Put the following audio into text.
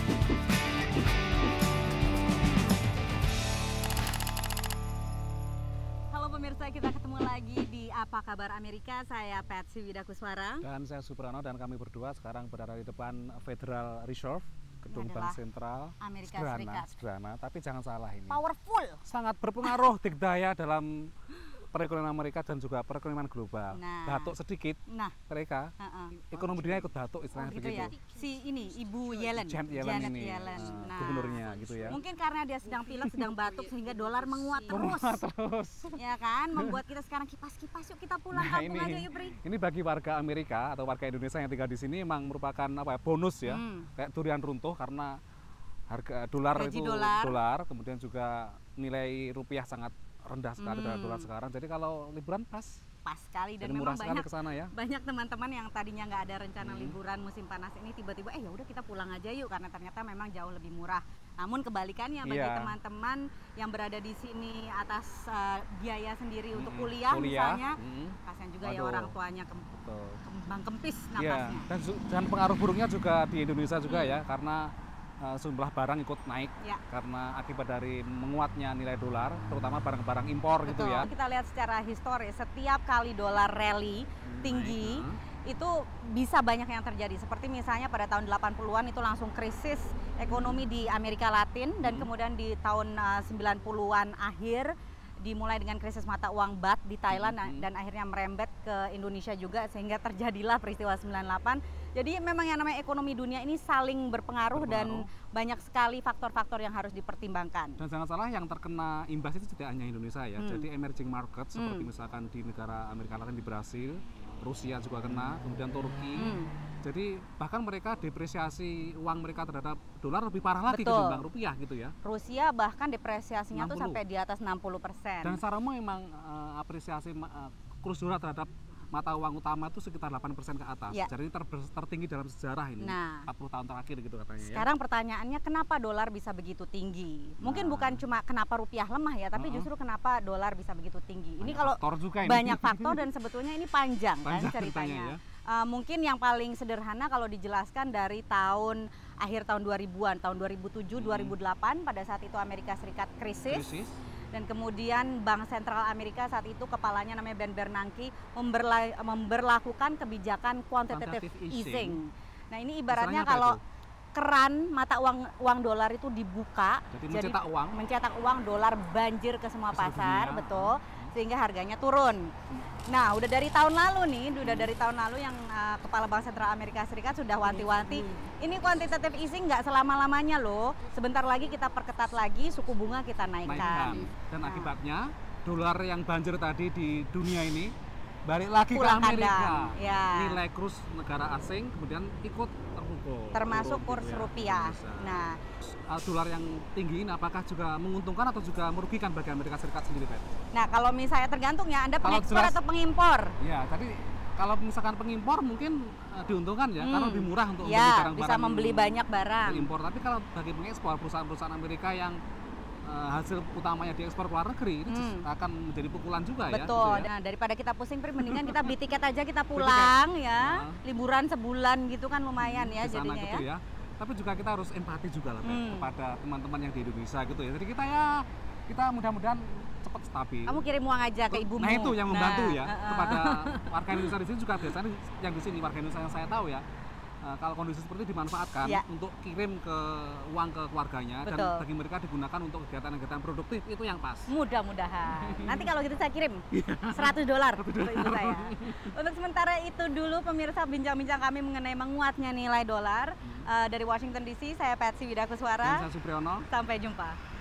Halo pemirsa, kita ketemu lagi di Apa Kabar Amerika. Saya Patsy Widakuswara. Dan saya Suprano, dan kami berdua sekarang berada di depan Federal Reserve, gedung Bank Sentral Amerika Serikat. Sederhana, tapi jangan salah ini. Powerful. Sangat berpengaruh dikdaya dalam perekonomian Amerika dan juga perekonomian global. Batuk sedikit, mereka ekonomi dunia ikut batuk, istilahnya gitu begitu. Ya. Si ini Ibu Yellen, Janet Yellen, gubernurnya gitu ya. Mungkin karena dia sedang pilek, sedang batuk sehingga dolar menguat terus. Ya kan, membuat kita sekarang kipas-kipas, yuk kita pulang kampung aja yuk, Pri. Ini bagi warga Amerika atau warga Indonesia yang tinggal di sini memang merupakan bonus ya, kayak durian runtuh karena harga dolar itu dolar, kemudian juga nilai rupiah sangat rendah sekali terhadap dolar sekarang. Jadi kalau liburan pas sekali, dan memang banyak kesana ya. Banyak teman-teman yang tadinya nggak ada rencana liburan musim panas ini tiba-tiba ya udah kita pulang aja yuk, karena ternyata memang jauh lebih murah. Namun kebalikannya bagi teman-teman yang berada di sini atas biaya sendiri untuk kuliah misalnya, kasihan juga ya orang tuanya kembang kempis napasnya. Dan pengaruh buruknya juga di Indonesia juga ya, karena sejumlah barang ikut naik karena akibat dari menguatnya nilai dolar, terutama barang-barang impor. Gitu ya. Kita lihat secara historis, setiap kali dolar rally tinggi itu bisa banyak yang terjadi. Seperti misalnya pada tahun 80-an itu langsung krisis ekonomi di Amerika Latin, dan kemudian di tahun 90-an akhir dimulai dengan krisis mata uang baht di Thailand dan akhirnya merembet ke Indonesia juga, sehingga terjadilah peristiwa 98. Jadi memang yang namanya ekonomi dunia ini saling berpengaruh dan banyak sekali faktor-faktor yang harus dipertimbangkan. Dan jangan salah, yang terkena imbas itu tidak hanya Indonesia ya. Jadi emerging market seperti misalkan di negara Amerika Latin, di Brasil, Rusia juga kena, kemudian Turki. Jadi bahkan mereka depresiasi uang mereka terhadap dolar lebih parah lagi ketimbang rupiah gitu ya. Rusia bahkan depresiasinya tuh sampai di atas 60%. Dan secara umum memang apresiasi kurs dolar terhadap mata uang utama itu sekitar 8% ke atas. Jadi tertinggi dalam sejarah ini, 40 tahun terakhir gitu katanya. Sekarang pertanyaannya, kenapa dolar bisa begitu tinggi? Mungkin bukan cuma kenapa rupiah lemah ya, tapi justru kenapa dolar bisa begitu tinggi. Ini kalau banyak faktor dan sebetulnya ini panjang kan ceritanya. Mungkin yang paling sederhana kalau dijelaskan dari akhir tahun 2000-an, tahun 2007, 2008, pada saat itu Amerika Serikat krisis. Dan kemudian Bank Sentral Amerika saat itu kepalanya namanya Ben Bernanke memberlakukan kebijakan quantitative easing. Nah ini ibaratnya kalau keran mata uang dolar itu dibuka, jadi mencetak uang dolar banjir ke semua pasar, betul, sehingga harganya turun. Nah, udah dari tahun lalu yang Kepala Bank Sentral Amerika Serikat sudah wanti-wanti, ini quantitative easing nggak selama-lamanya loh. Sebentar lagi kita perketat lagi, suku bunga kita naikkan. Dan akibatnya dolar yang banjir tadi di dunia ini balik lagi ke Amerika. Nilai kurs negara asing kemudian ikut terpukul. Termasuk kurs rupiah. Nah, dolar yang tinggi ini apakah juga menguntungkan atau juga merugikan bagi Amerika Serikat sendiri, Pak? Nah, kalau misalnya tergantung ya, Anda pengekspor atau pengimpor? Ya, tadi kalau misalkan pengimpor mungkin diuntungkan ya, karena lebih murah untuk membeli barang-barang. Bisa membeli banyak barang. Impor, tapi kalau bagi pengekspor, perusahaan-perusahaan Amerika yang hasil utamanya diekspor ke luar negeri, itu akan menjadi pukulan juga. Betul. Gitu ya. Nah, daripada kita pusing, mendingan kita beli tiket aja, kita pulang ya. Liburan sebulan gitu kan lumayan ya jadinya gitu ya. Tapi juga kita harus empati juga lah kepada teman-teman yang di Indonesia gitu ya. Jadi kita mudah-mudahan cepat stabil. Kamu kirim uang aja ke ibumu. Nah itu yang membantu ya kepada warga Indonesia di sini juga. Biasanya yang di sini warga Indonesia yang saya tahu ya, kalau kondisi seperti itu dimanfaatkan untuk kirim uang ke keluarganya. Dan bagi mereka digunakan untuk kegiatan-kegiatan produktif, itu yang pas. Mudah-mudahan. Nanti kalau gitu saya kirim $100 untuk ibu saya. Untuk sementara itu dulu pemirsa, bincang-bincang kami mengenai menguatnya nilai dolar. Dari Washington DC, saya Patsy Widakuswara. Dan saya Supriyono. Sampai jumpa.